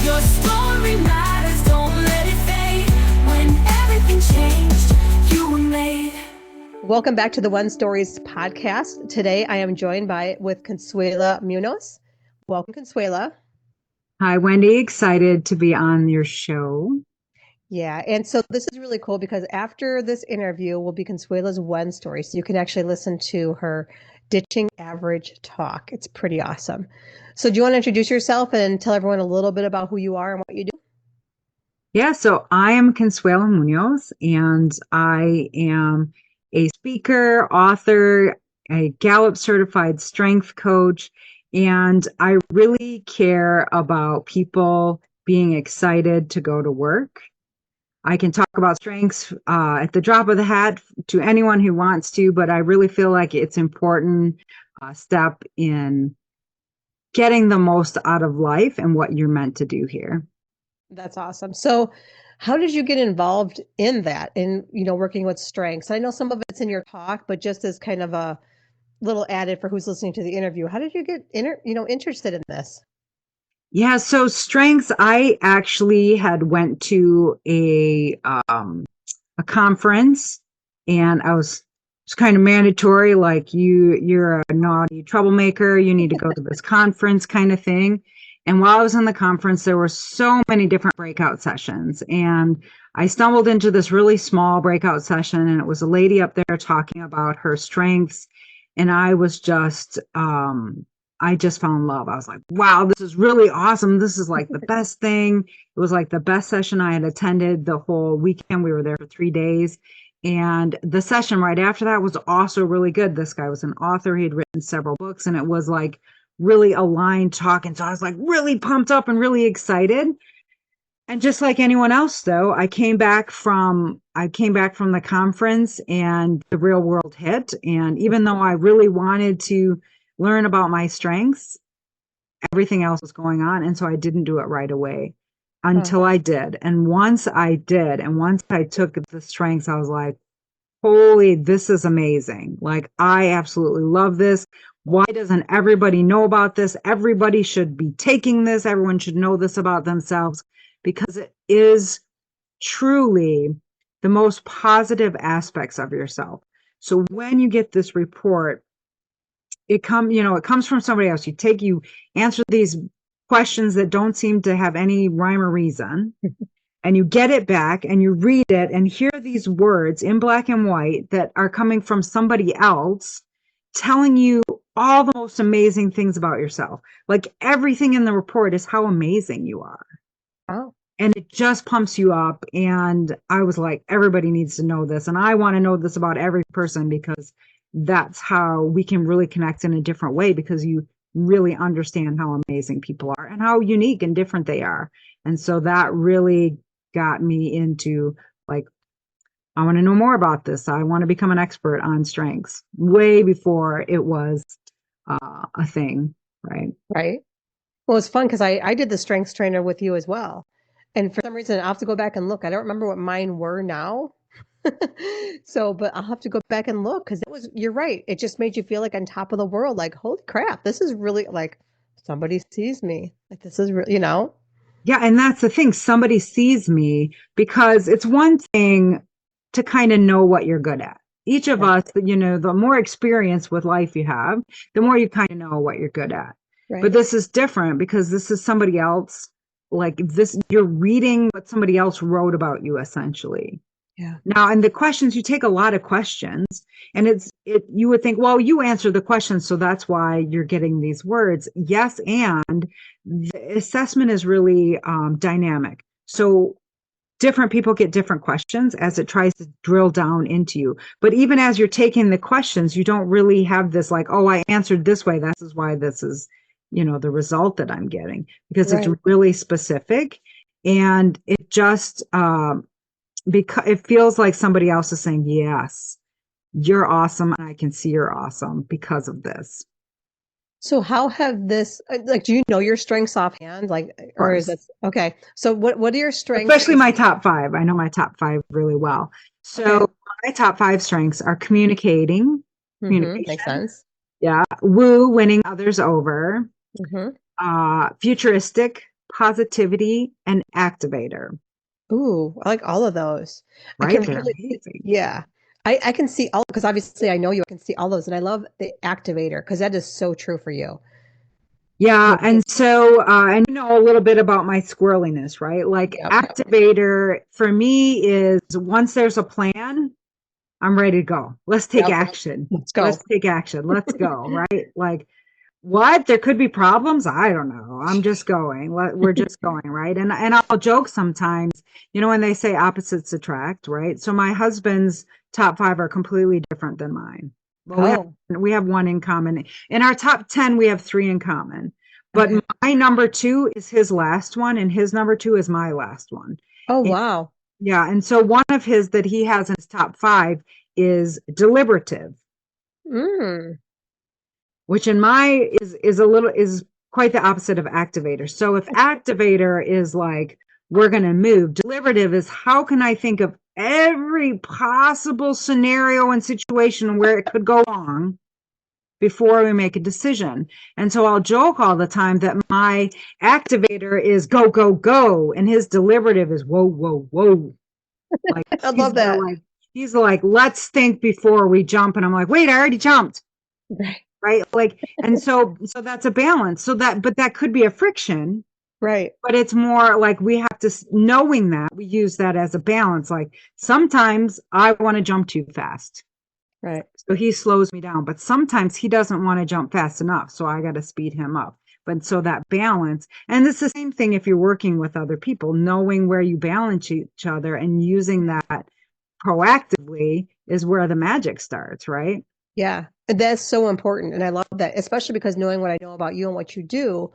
Your story matters, don't let it fade. When everything changed, you were made. Welcome back to the One Stories podcast. Today I am joined with Consuela Muñoz. Welcome, Consuela. Hi, Wendy. Excited to be on your show. Yeah, and so this is really cool because after this interview will be Consuela's One Story. So you can actually listen to her Ditching Average talk. It's pretty awesome. So do you want to introduce yourself and tell everyone a little bit about who you are and what you do? Yeah, so I am Consuela Muñoz, and I am a speaker, author, a Gallup certified strength coach, and I really care about people being excited to go to work. I can talk about strengths at the drop of the hat to anyone who wants to, but I really feel like it's important step in getting the most out of life and what you're meant to do here. That's awesome. So how did you get involved in that, working with strengths? I know some of it's in your talk, but just as kind of a little added for who's listening to the interview, how did you get interested in this? Yeah, so strengths, I actually had went to a conference, and it's kind of mandatory, like you're a naughty troublemaker, you need to go to this conference kind of thing. And while I was in the conference, there were so many different breakout sessions, and I stumbled into this really small breakout session, and it was a lady up there talking about her strengths, and I just fell in love. I was like, wow, this is really awesome. This is like the best thing. It was like the best session I had attended the whole weekend. We were there for 3 days. And the session right after that was also really good. This guy was an author. He had written several books, and it was like really aligned talking. So I was like really pumped up and really excited. And just like anyone else, though, I came back from the conference and the real world hit. And even though I really wanted to learn about my strengths, everything else was going on. And so I didn't do it right away until I did. And once I did, and once I took the strengths, I was like, holy, this is amazing. Like, I absolutely love this. Why doesn't everybody know about this? Everybody should be taking this. Everyone should know this about themselves, because it is truly the most positive aspects of yourself. So when you get this report, it comes from somebody else. You answer these questions that don't seem to have any rhyme or reason, and you get it back and you read it and hear these words in black and white that are coming from somebody else telling you all the most amazing things about yourself. Like, everything in the report is how amazing you are. Oh. And it just pumps you up. And I was like, everybody needs to know this. And I want to know this about every person, because that's how we can really connect in a different way, because you really understand how amazing people are and how unique and different they are. And so that really got me into, like, I want to know more about this. I want to become an expert on strengths, way before it was a thing. Right. Right. Well, it's fun because I did the strengths trainer with you as well. And for some reason, I'll have to go back and look. I don't remember what mine were now. But I'll have to go back and look, because you're right. It just made you feel like on top of the world, like, holy crap, this is really like somebody sees me. Like, this is really, Yeah. And that's the thing. Somebody sees me, because it's one thing to kind of know what you're good at. Each of us, the more experience with life you have, the more you kind of know what you're good at. Right. But this is different, because this is somebody else. Like this, you're reading what somebody else wrote about you, essentially. Yeah. Now, in the questions, you take a lot of questions, and you would think, well, you answer the questions, so that's why you're getting these words. Yes, and the assessment is really dynamic. So different people get different questions as it tries to drill down into you. But even as you're taking the questions, you don't really have this like, oh, I answered this way, this is why this is, the result that I'm getting, because It's really specific. And it just, because it feels like somebody else is saying, yes, you're awesome, and I can see you're awesome because of this. So how have this, like, do you know your strengths offhand? Like, or is it, okay. So what are your strengths? Especially my top 5. I know my top 5 really well. So my top 5 strengths are communicating. Communication. Makes sense. Yeah. Woo, winning others over. Futuristic, positivity, and activator. Ooh, I like all of those. I Right? can They're really see, amazing. yeah. I can see all because obviously I know you, I can see all those. And I love the activator because that is so true for you. Yeah, Yeah. and so and you know a little bit about my squirreliness, right? Like Yep. activator for me is once there's a plan, I'm ready to go. Let's take Yep. action. Let's Let's go. take action. Let's go, right? Like what? There could be problems. I don't know. I'm just going. We're just going, right? And I'll joke sometimes, you know, when they say opposites attract, right? So my husband's top five are completely different than mine. Well, Oh, we have one in common. In our top 10, we have three in common. But okay. my number two is his last one, and his number two is my last one. Oh, And wow. yeah, and so one of his that he has in his top five is deliberative, Mm. which in my is quite the opposite of activator. So if activator is like we're going to move, deliberative is how can I think of every possible scenario and situation where it could go wrong before we make a decision. And so I'll joke all the time that my activator is go go go and his deliberative is whoa whoa whoa. Like I love that. he's like let's think before we jump, and I'm like wait, I already jumped. Right. Right, like, and so that's a balance, so that but that could be a friction, Right. but it's more like we have to knowing that we use that as a balance. Like sometimes I want to jump too fast, Right. so he slows me down, but sometimes he doesn't want to jump fast enough, so I got to speed him up. But so that balance, and it's the same thing if you're working with other people, knowing where you balance each other and using that proactively is where the magic starts, right? Yeah. And that's so important. And I love that, especially because knowing what I know about you and what you do,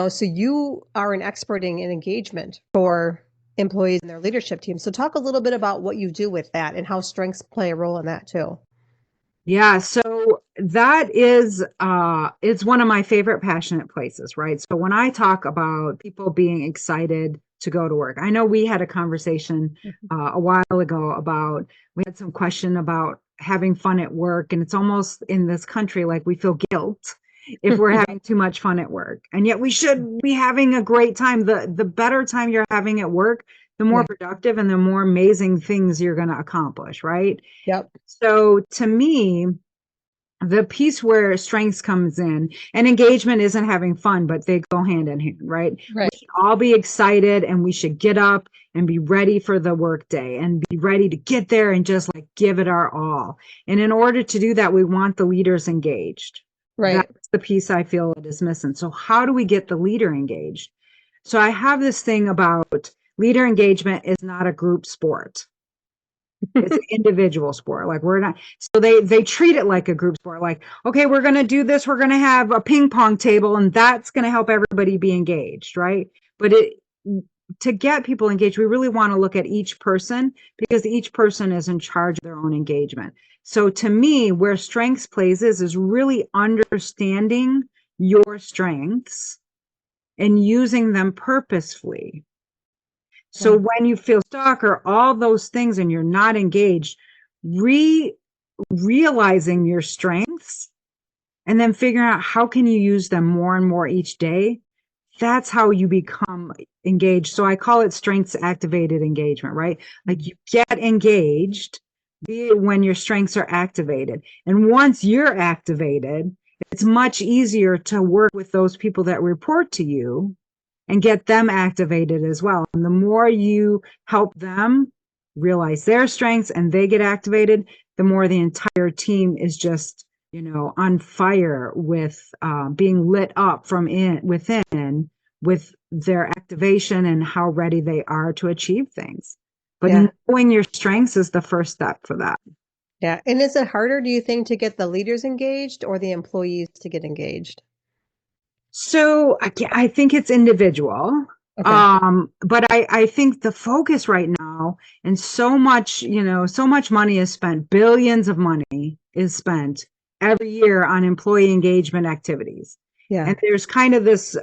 so you are an expert in engagement for employees and their leadership team. So talk a little bit about what you do with that and how strengths play a role in that too. Yeah, so that is it's one of my favorite passionate places, right? So when I talk about people being excited to go to work, I know we had a conversation a while ago about we had some question about having fun at work, and it's almost in this country like we feel guilt if we're having too much fun at work. And yet we should be having a great time. The better time you're having at work, the more Yeah. productive and the more amazing things you're going to accomplish, right? Yep. So to me, the piece where strengths comes in and engagement isn't having fun, but they go hand in hand, right? Right. We should all be excited and we should get up and be ready for the workday and be ready to get there and just like give it our all. And in order to do that, we want the leaders engaged. Right. That's the piece I feel it is missing. So how do we get the leader engaged? So I have this thing about leader engagement is not a group sport. It's an individual sport. Like we're not, so they treat it like a group sport. Like, okay, we're going to do this. We're going to have a ping pong table and that's going to help everybody be engaged. Right. But to get people engaged, we really want to look at each person because each person is in charge of their own engagement. So to me, where strengths plays is really understanding your strengths and using them purposefully. So Yeah. when you feel stuck or all those things and you're not engaged, realizing your strengths and then figuring out how can you use them more and more each day. That's how you become engaged. So I call it strengths activated engagement, right? Like you get engaged when your strengths are activated. And once you're activated, it's much easier to work with those people that report to you and get them activated as well. And the more you help them realize their strengths and they get activated, the more the entire team is just, on fire with being lit up from within with their activation and how ready they are to achieve things. But Yeah. knowing your strengths is the first step for that. Yeah. And is it harder, do you think, to get the leaders engaged or the employees to get engaged? So I think it's individual. Okay. But I think the focus right now and so much, so much money is spent, billions of money is spent every year on employee engagement activities. Yeah. And there's kind of this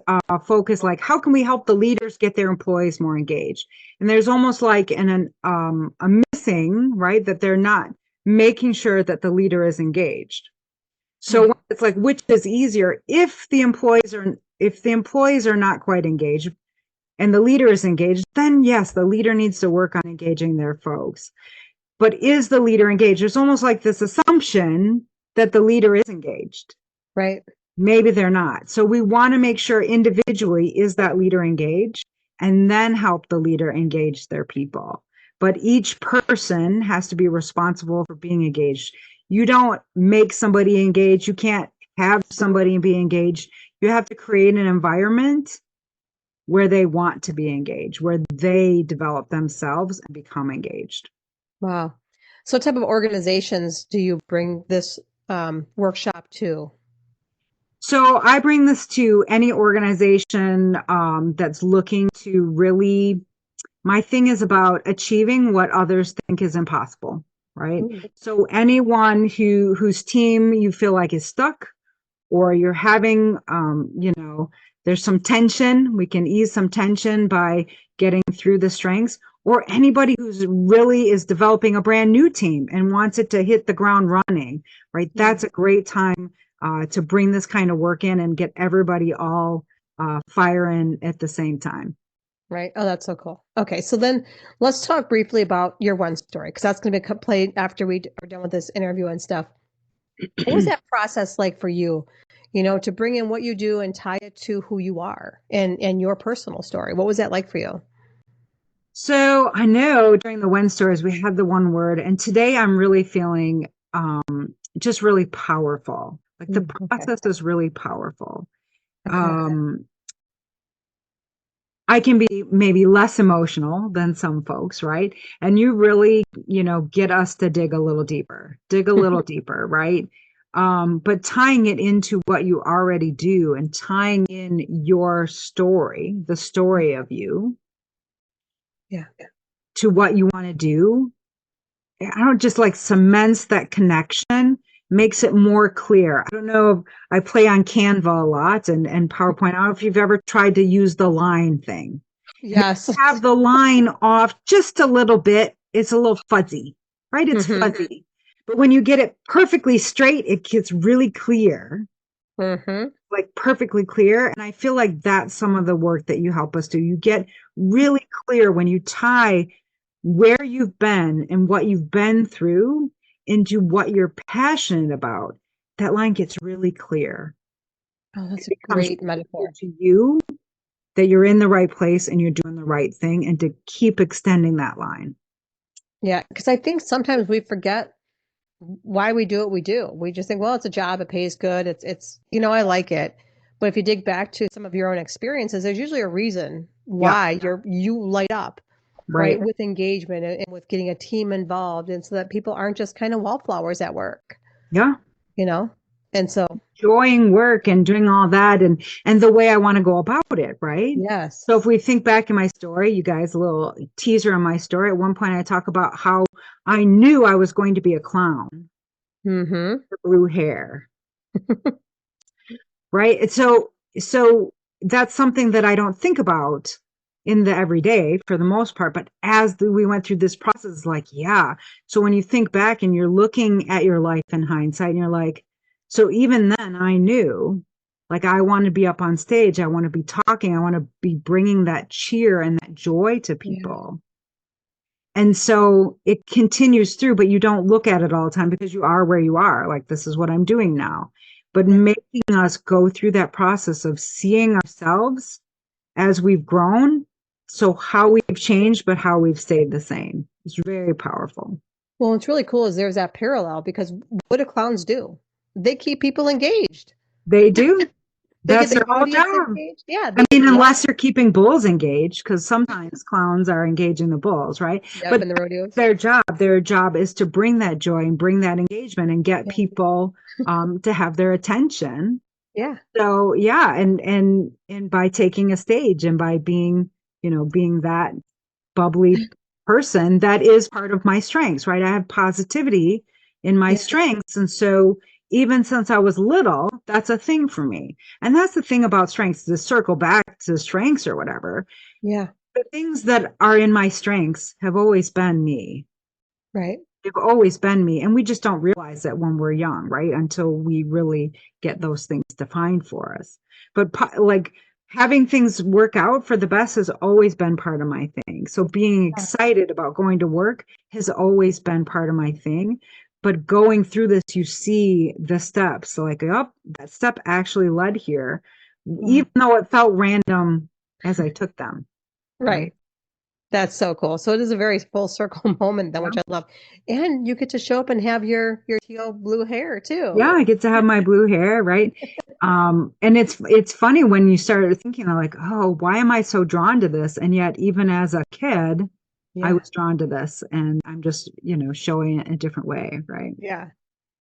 focus like, how can we help the leaders get their employees more engaged? And there's almost like a missing, right, that they're not making sure that the leader is engaged. So it's like, which is easier if the employees are not quite engaged, and the leader is engaged, then yes, the leader needs to work on engaging their folks. But is the leader engaged? There's almost like this assumption that the leader is engaged. Right. Maybe they're not. So we want to make sure individually, is that leader engaged? And then help the leader engage their people. But each person has to be responsible for being engaged. You don't make somebody engaged. You can't have somebody be engaged. You have to create an environment where they want to be engaged, where they develop themselves and become engaged. Wow. So what type of organizations do you bring this workshop to? So I bring this to any organization that's looking to really, my thing is about achieving what others think is impossible, right? So anyone whose team you feel like is stuck, or you're having, there's some tension, we can ease some tension by getting through the strengths, or anybody who's really is developing a brand new team and wants it to hit the ground running, right? That's a great time to bring this kind of work in and get everybody all firing at the same time. Right. Oh, that's so cool. Okay. So then let's talk briefly about your one story, because that's going to be played after we are done with this interview and stuff. What was that process like for you, to bring in what you do and tie it to who you are and your personal story? What was that like for you? So I know during the When stories, we had the one word, and today I'm really feeling just really powerful. Like the process is really powerful. Okay. I can be maybe less emotional than some folks, right? And you really, get us to dig a little deeper, right? But tying it into what you already do and tying in your story, the story of you, Yeah. to what you want to do, I don't just like cements that connection, makes it more clear. I don't know if I play on Canva a lot and PowerPoint. I don't know if you've ever tried to use the line thing. Yes. Have the line off just a little bit. It's a little fuzzy, right? It's fuzzy. But when you get it perfectly straight, it gets really clear, like perfectly clear. And I feel like that's some of the work that you help us do. You get really clear when you tie where you've been and what you've been through into what you're passionate about. That line gets really clear. Oh, that's a great metaphor. To you that you're in the right place and you're doing the right thing, and to keep extending that line. Yeah, because I think sometimes we forget why we do what we do. We just think, well, it's a job, it pays good, it's I like it. But if you dig back to some of your own experiences, there's usually a reason why you light up, right, with engagement and with getting a team involved, and so that people aren't just kind of wallflowers at work. Yeah. And so enjoying work and doing all that and the way I want to go about it, right? yes. So if we think back in my story, you guys, a little teaser on my story. At one point I talk about how I knew I was going to be a clown. Blue hair. Right? So that's something that I don't think about in the everyday for the most part. But as we went through this process, like, yeah. So when you think back and you're looking at your life in hindsight and you're like, so even then I knew, like, I want to be up on stage. I want to be talking. I want to be bringing that cheer and that joy to people. And so it continues through, but you don't look at it all the time because you are where you are. Like, this is what I'm doing now. But making us go through that process of seeing ourselves as we've grown. So how we've changed, but how we've stayed the same. It's very powerful. Well, what's really cool is there's that parallel, because what do clowns do? They keep people engaged. They do. That's their their whole job. Engaged. Yeah. I mean, unless they're keeping bulls engaged, because sometimes clowns are engaging the bulls, right? But in the rodeos. Their job is to bring that joy and bring that engagement and get people to have their attention. Yeah. So yeah, and by taking a stage and by being that bubbly person, that is part of my strengths, right? I have positivity in my strengths. And so even since I was little, that's a thing for me. And that's the thing about strengths, to circle back to strengths or whatever. Yeah. The things that are in my strengths have always been me. Right. They've always been me. And we just don't realize that when we're young, right? Until we really get those things defined for us. But like having things work out for the best has always been part of my thing. So being excited about going to work has always been part of my thing. But going through this, you see the steps. So like, oh, that step actually led here, even though it felt random as I took them. Right. That's so cool. So it is a very full circle moment then, which I love. And you get to show up and have your teal blue hair too. Yeah, I get to have my blue hair, right? And it's funny when you start thinking like, oh, why am I so drawn to this? And yet, even as a kid, I Yeah. was drawn to this, and I'm just, showing it in a different way, right? Yeah.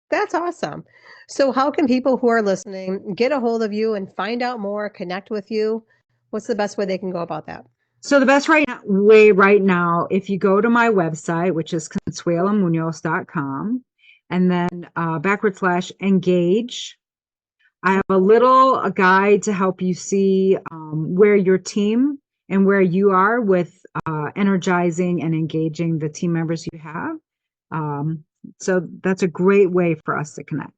That's awesome. So how can people who are listening get a hold of you and find out more, connect with you? What's the best way they can go about that? So the best way right now, if you go to my website, which is consuelamunoz.com, and then /engage, I have a guide to help you see where your team and where you are with energizing and engaging the team members you have. So that's a great way for us to connect.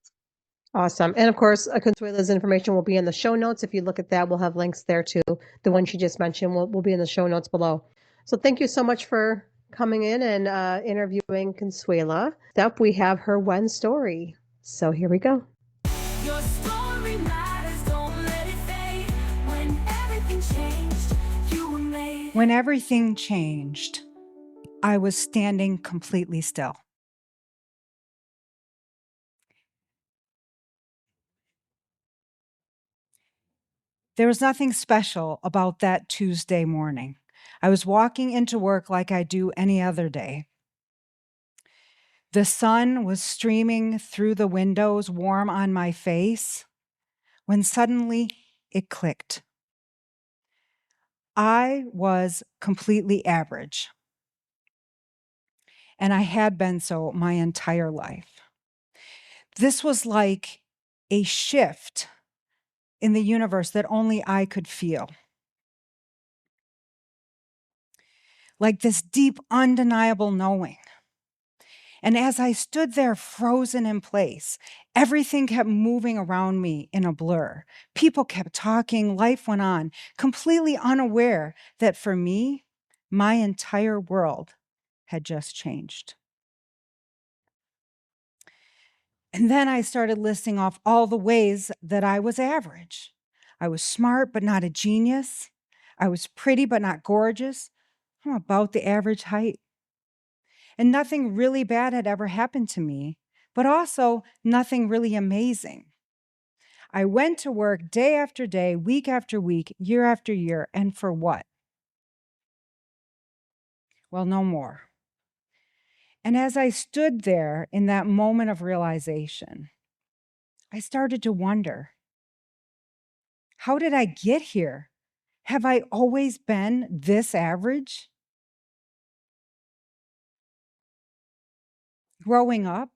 Awesome. And of course, Consuela's information will be in the show notes. If you look at that, we'll have links there too. The one she just mentioned will be in the show notes below. So thank you so much for coming in and interviewing Consuela. Next up, we have her one story. So here we go. Your story matters, don't let it fade. When everything changed, you were made. When everything changed, I was standing completely still. There was nothing special about that Tuesday morning. I was walking into work like I do any other day. The sun was streaming through the windows, warm on my face, when suddenly it clicked. I was completely average, and I had been so my entire life. This was like a shift in the universe that only I could feel. Like this deep, undeniable knowing. And as I stood there frozen in place, everything kept moving around me in a blur. People kept talking, life went on, completely unaware that for me, my entire world had just changed. And then I started listing off all the ways that I was average. I was smart, but not a genius. I was pretty, but not gorgeous. I'm about the average height. And nothing really bad had ever happened to me, but also nothing really amazing. I went to work day after day, week after week, year after year, and for what? Well, no more. And as I stood there in that moment of realization, I started to wonder, how did I get here? Have I always been this average? Growing up,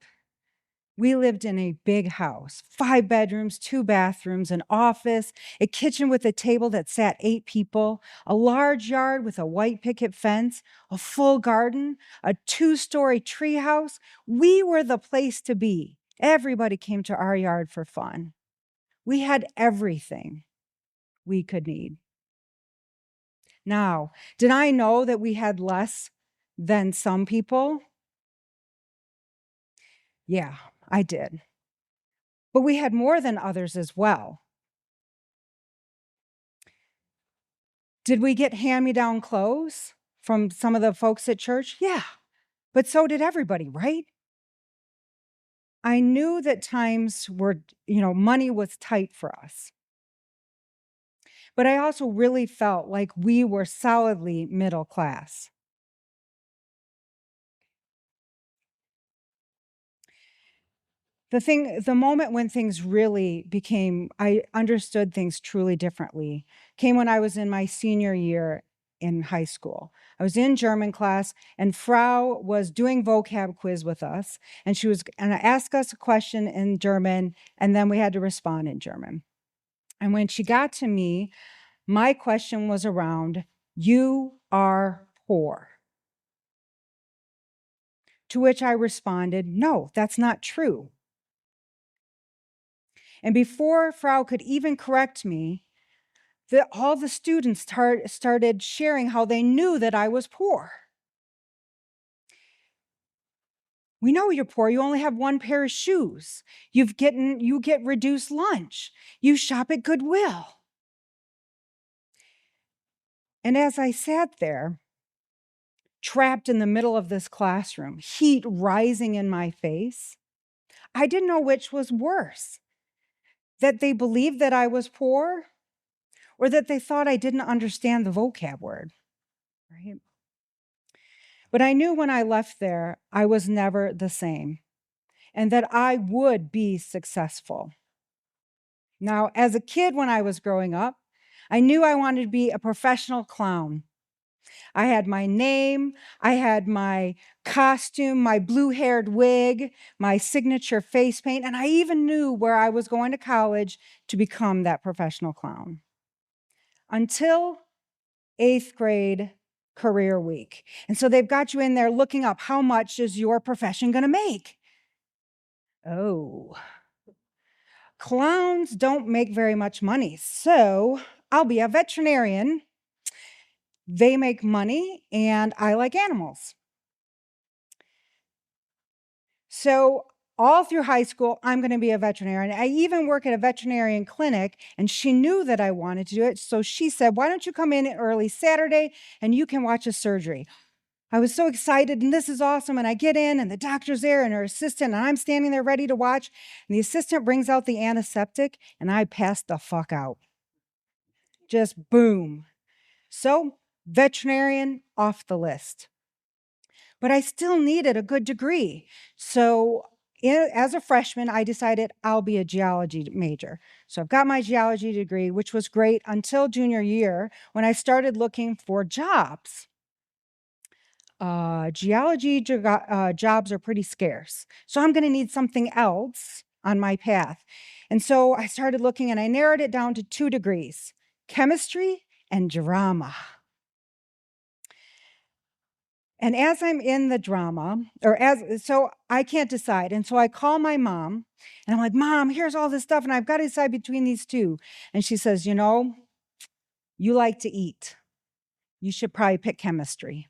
we lived in a big house, 5 bedrooms, 2 bathrooms, an office, a kitchen with a table that sat 8 people, a large yard with a white picket fence, a full garden, a 2-story tree house. We were the place to be. Everybody came to our yard for fun. We had everything we could need. Now, did I know that we had less than some people? Yeah, I did. But we had more than others as well. Did we get hand-me-down clothes from some of the folks at church? Yeah, but so did everybody, right? I knew that times were, money was tight for us. But I also really felt like we were solidly middle class. The moment when things really I understood things truly differently, came when I was in my senior year in high school. I was in German class, and Frau was doing vocab quiz with us, and she was going to ask us a question in German, and then we had to respond in German. And when she got to me, my question was around, "You are poor." To which I responded, "No, that's not true." And before Frau could even correct me, all the students started sharing how they knew that I was poor. We know you're poor. You only have one pair of shoes. You get reduced lunch. You shop at Goodwill. And as I sat there, trapped in the middle of this classroom, heat rising in my face, I didn't know which was worse, that they believed that I was poor or that they thought I didn't understand the vocab word, right? But I knew when I left there, I was never the same and that I would be successful. Now, as a kid, when I was growing up, I knew I wanted to be a professional clown. I had my name, I had my costume, my blue-haired wig, my signature face paint, and I even knew where I was going to college to become that professional clown. Until 8th grade career week. And so they've got you in there looking up, how much is your profession going to make? Oh, clowns don't make very much money, so I'll be a veterinarian. They make money, and I like animals. So all through high school, I'm going to be a veterinarian. I even work at a veterinarian clinic, and she knew that I wanted to do it. So she said, why don't you come in early Saturday and you can watch a surgery? I was so excited, and this is awesome. And I get in, and the doctor's there and her assistant, and I'm standing there ready to watch. And the assistant brings out the antiseptic, and I passed the fuck out. Just boom. So veterinarian off the list. But I still needed a good degree. So as a freshman, I decided I'll be a geology major. So I've got my geology degree, which was great until junior year when I started looking for jobs. Geology jobs are pretty scarce. So I'm going to need something else on my path. And so I started looking, and I narrowed it down to 2 degrees, chemistry and drama. And as I'm in the drama, so I can't decide. And so I call my mom, and I'm like, Mom, here's all this stuff, and I've got to decide between these 2. And she says, you like to eat. You should probably pick chemistry.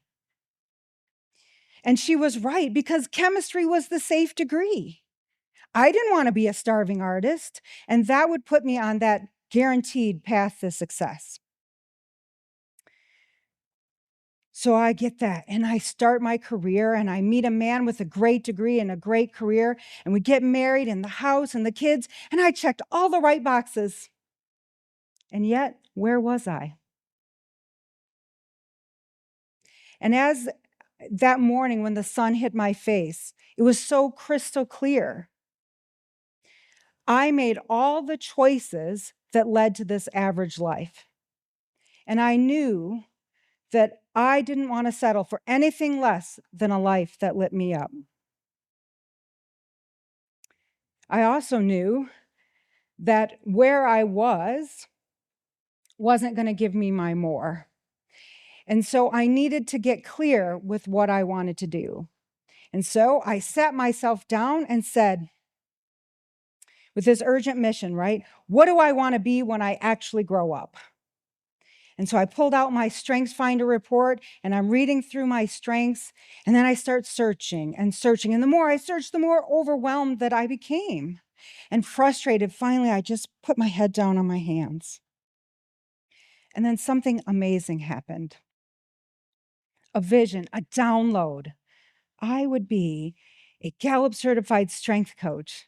And she was right, because chemistry was the safe degree. I didn't want to be a starving artist, and that would put me on that guaranteed path to success. So I get that, and I start my career, and I meet a man with a great degree and a great career, and we get married, and the house and the kids, and I checked all the right boxes. And yet, where was I? And as that morning when the sun hit my face, it was so crystal clear. I made all the choices that led to this average life. And I knew that I didn't want to settle for anything less than a life that lit me up. I also knew that where I wasn't going to give me my more. And so I needed to get clear with what I wanted to do. And so I sat myself down and said, with this urgent mission, right? What do I want to be when I actually grow up? And so I pulled out my Strengths Finder report, and I'm reading through my strengths, and then I start searching and searching. And the more I searched, the more overwhelmed that I became. And frustrated, finally, I just put my head down on my hands. And then something amazing happened. A vision, a download. I would be a Gallup certified strength coach,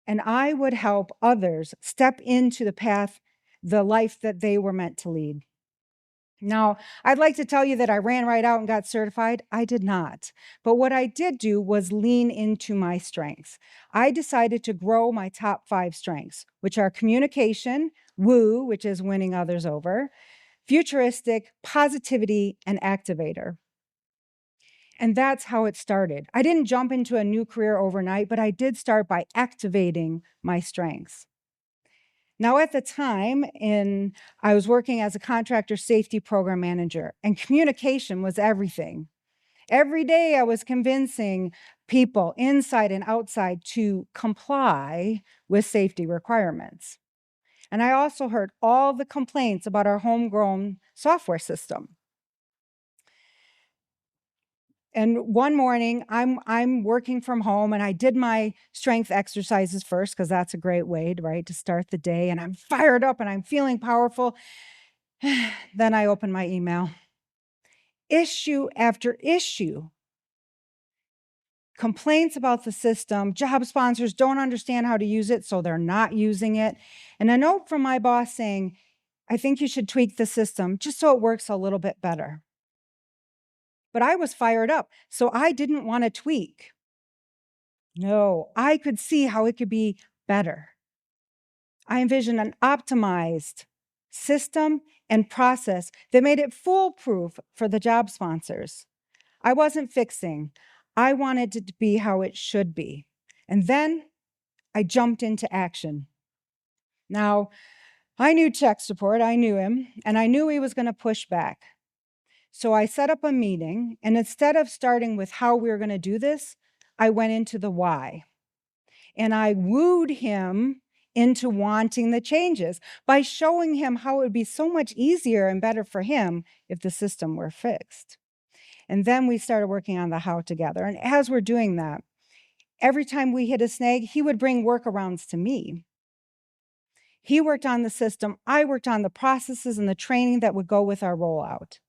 and I would help others step into the path, the life that they were meant to lead. Now, I'd like to tell you that I ran right out and got certified. I did not. But what I did do was lean into my strengths. I decided to grow my top 5 strengths, which are communication, woo, which is winning others over, futuristic, positivity, and activator. And that's how it started. I didn't jump into a new career overnight, but I did start by activating my strengths. Now, at the time, I was working as a contractor safety program manager, and communication was everything. Every day I was convincing people inside and outside to comply with safety requirements. And I also heard all the complaints about our homegrown software system. And one morning, I'm working from home, and I did my strength exercises first because that's a great way, right, to start the day. And I'm fired up and I'm feeling powerful. Then I open my email. Issue after issue. Complaints about the system. Job sponsors don't understand how to use it, so they're not using it. And a note from my boss saying, I think you should tweak the system just so it works a little bit better. But I was fired up, so I didn't want to tweak. No, I could see how it could be better. I envisioned an optimized system and process that made it foolproof for the job sponsors. I wasn't fixing. I wanted it to be how it should be. And then I jumped into action. Now, I knew tech support, I knew him, and I knew he was going to push back. So I set up a meeting, and instead of starting with how we were going to do this, I went into the why. And I wooed him into wanting the changes by showing him how it would be so much easier and better for him if the system were fixed. And then we started working on the how together. And as we're doing that, every time we hit a snag, he would bring workarounds to me. He worked on the system, I worked on the processes and the training that would go with our rollout.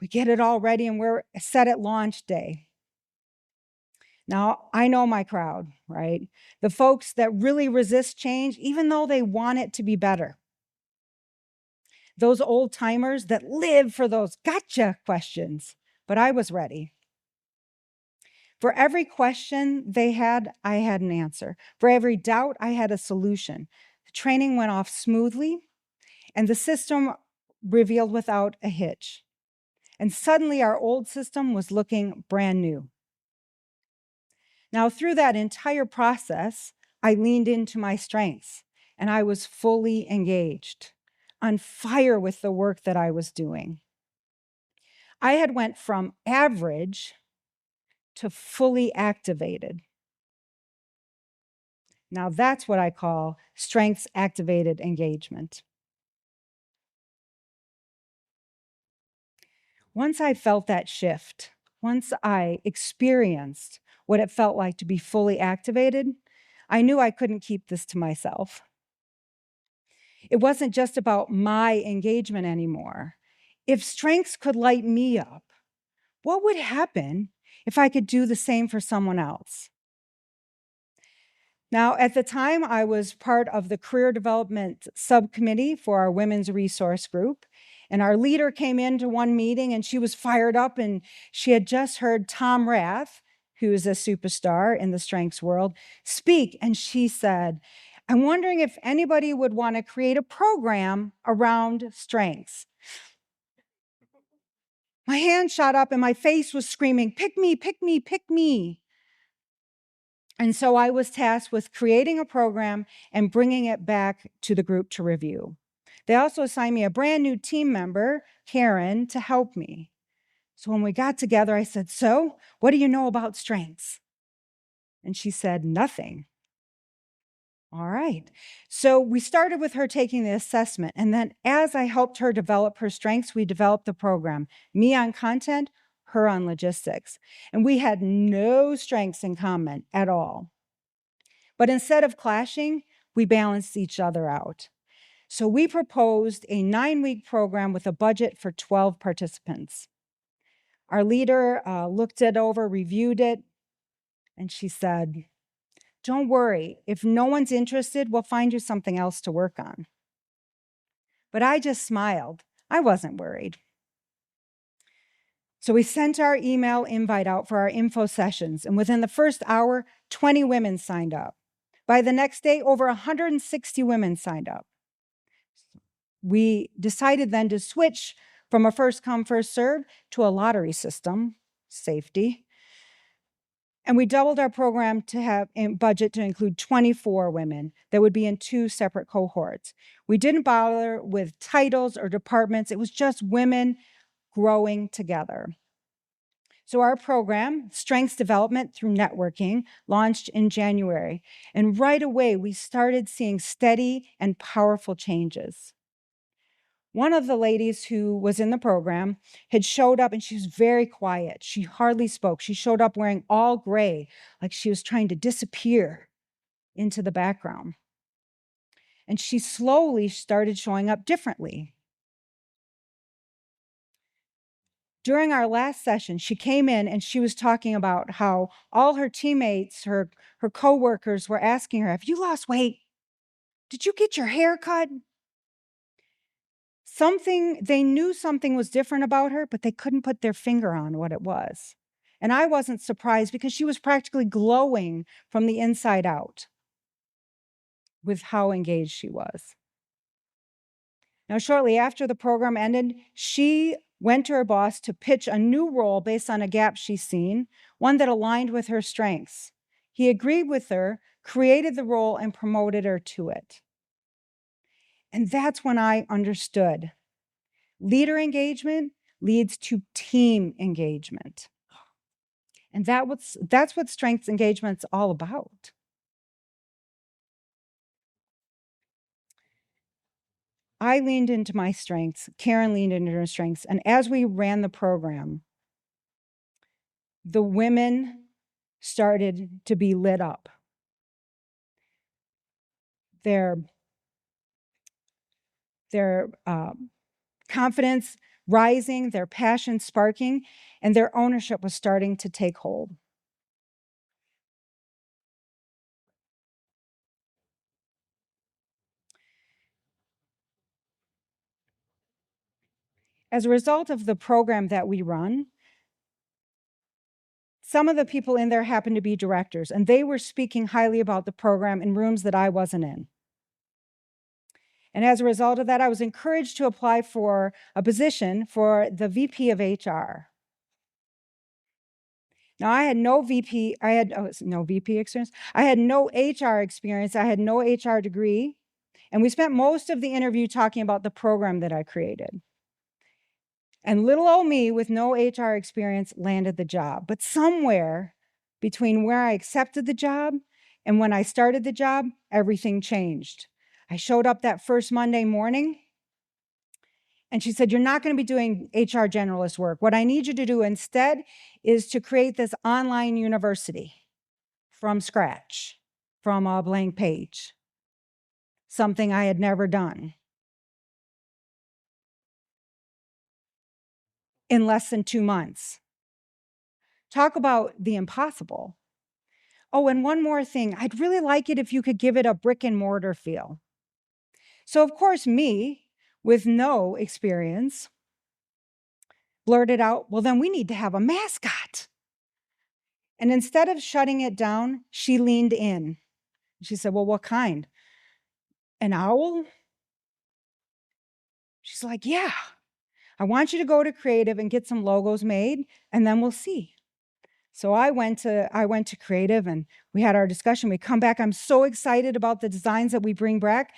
We get it all ready and we're set at launch day. Now, I know my crowd, right? The folks that really resist change, even though they want it to be better. Those old timers that live for those gotcha questions. But I was ready. For every question they had, I had an answer. For every doubt, I had a solution. The training went off smoothly, and the system revealed without a hitch. And suddenly our old system was looking brand new. Now, through that entire process, I leaned into my strengths, and I was fully engaged, on fire with the work that I was doing. I had went from average to fully activated. Now that's what I call strengths activated engagement. Once I felt that shift, once I experienced what it felt like to be fully activated, I knew I couldn't keep this to myself. It wasn't just about my engagement anymore. If strengths could light me up, what would happen if I could do the same for someone else? Now, at the time, I was part of the career development subcommittee for our women's resource group. And our leader came into one meeting and she was fired up, and she had just heard Tom Rath, who is a superstar in the strengths world, speak. And she said, I'm wondering if anybody would want to create a program around strengths. My hand shot up and my face was screaming, pick me, pick me, pick me. And so I was tasked with creating a program and bringing it back to the group to review. They also assigned me a brand new team member, Karen, to help me. So when we got together, I said, so what do you know about strengths? And she said, nothing. All right. So we started with her taking the assessment. And then as I helped her develop her strengths, we developed the program, me on content, her on logistics. And we had no strengths in common at all. But instead of clashing, we balanced each other out. So we proposed a 9-week program with a budget for 12 participants. Our leader looked it over, reviewed it, and she said, don't worry, if no one's interested, we'll find you something else to work on. But I just smiled. I wasn't worried. So we sent our email invite out for our info sessions, and within the first hour, 20 women signed up. By the next day, over 160 women signed up. We decided then to switch from a first come, first serve to a lottery system, safety. And we doubled our program to have a budget to include 24 women that would be in 2 separate cohorts. We didn't bother with titles or departments. It was just women growing together. So our program, Strengths Development Through Networking, launched in January. And right away, we started seeing steady and powerful changes. One of the ladies who was in the program had showed up and she was very quiet. She hardly spoke. She showed up wearing all gray, like she was trying to disappear into the background. And she slowly started showing up differently. During our last session, she came in and she was talking about how all her teammates, her coworkers were asking her, "Have you lost weight? Did you get your hair cut?" They knew something was different about her, but they couldn't put their finger on what it was. And I wasn't surprised because she was practically glowing from the inside out with how engaged she was. Now, shortly after the program ended, she went to her boss to pitch a new role based on a gap she's seen, one that aligned with her strengths. He agreed with her, created the role, and promoted her to it. And that's when I understood. Leader engagement leads to team engagement. And that's what strengths engagement's all about. I leaned into my strengths, Karen leaned into her strengths, and as we ran the program, the women started to be lit up. Their confidence rising, their passion sparking, and their ownership was starting to take hold. As a result of the program that we run, some of the people in there happened to be directors, and they were speaking highly about the program in rooms that I wasn't in. And as a result of that, I was encouraged to apply for a position for the VP of HR. Now, I had no VP experience. I had no HR experience. I had no HR degree. And we spent most of the interview talking about the program that I created. And little old me with no HR experience landed the job. But somewhere between where I accepted the job and when I started the job, everything changed. I showed up that first Monday morning and she said, "You're not going to be doing HR generalist work. What I need you to do instead is to create this online university from scratch, from a blank page, something I had never done." In less than 2 months. Talk about the impossible. Oh, and one more thing. I'd really like it if you could give it a brick and mortar feel. So, of course, me, with no experience, blurted out, "Well, then we need to have a mascot." And instead of shutting it down, she leaned in. She said, "Well, what kind? An owl?" She's like, "Yeah, I want you to go to creative and get some logos made, and then we'll see." So I went to creative and we had our discussion. We come back. I'm so excited about the designs that we bring back,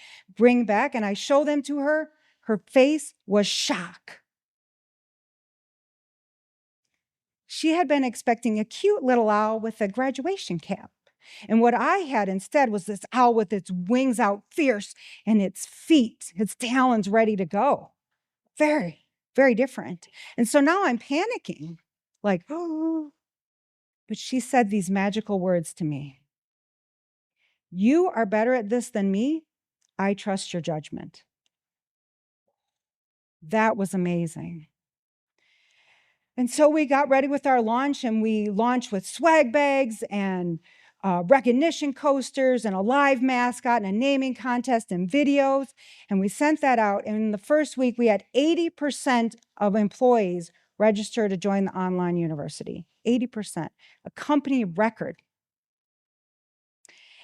and I show them to her. Her face was shock. She had been expecting a cute little owl with a graduation cap. And what I had instead was this owl with its wings out fierce and its feet, its talons ready to go. Very, very different. And so now I'm panicking, like, oh. But she said these magical words to me. "You are better at this than me. I trust your judgment." That was amazing. And so we got ready with our launch, and we launched with swag bags and recognition coasters and a live mascot and a naming contest and videos. And we sent that out. And in the first week, we had 80% of employees register to join the online university. 80%, a company record.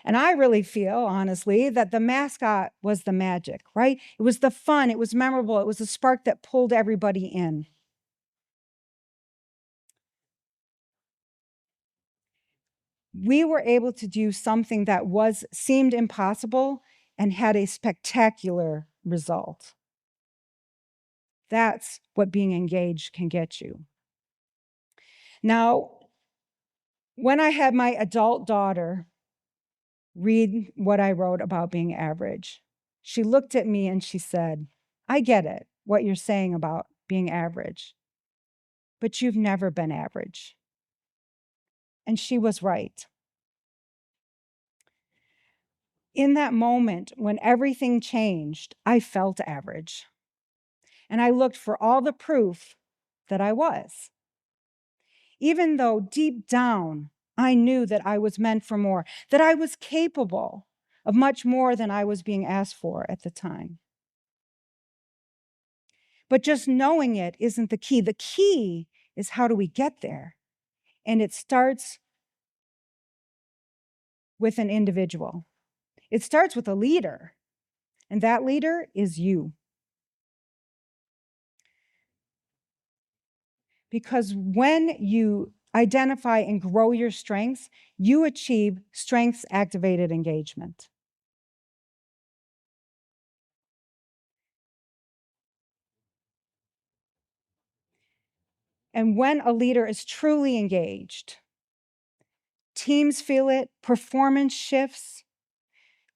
And I really feel, honestly, that the mascot was the magic, right? It was the fun, it was memorable, it was the spark that pulled everybody in. We were able to do something that seemed impossible and had a spectacular result. That's what being engaged can get you. Now, when I had my adult daughter read what I wrote about being average, she looked at me and she said, I get it, what you're saying about being average, but you've never been average. And she was right. In that moment, when everything changed, I felt average. And I looked for all the proof that I was. Even though deep down, I knew that I was meant for more, that I was capable of much more than I was being asked for at the time. But just knowing it isn't the key. The key is, how do we get there? And it starts with an individual. It starts with a leader, and that leader is you. Because when you identify and grow your strengths, you achieve strengths-activated engagement. And when a leader is truly engaged, teams feel it, performance shifts,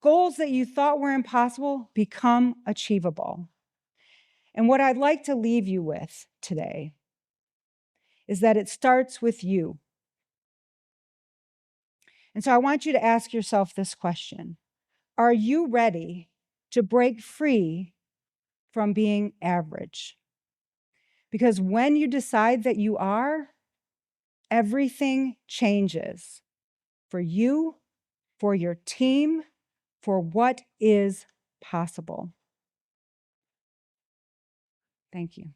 goals that you thought were impossible become achievable. And what I'd like to leave you with today is that it starts with you. And so I want you to ask yourself this question: are you ready to break free from being average? Because when you decide that you are, everything changes for you, for your team, for what is possible. Thank you.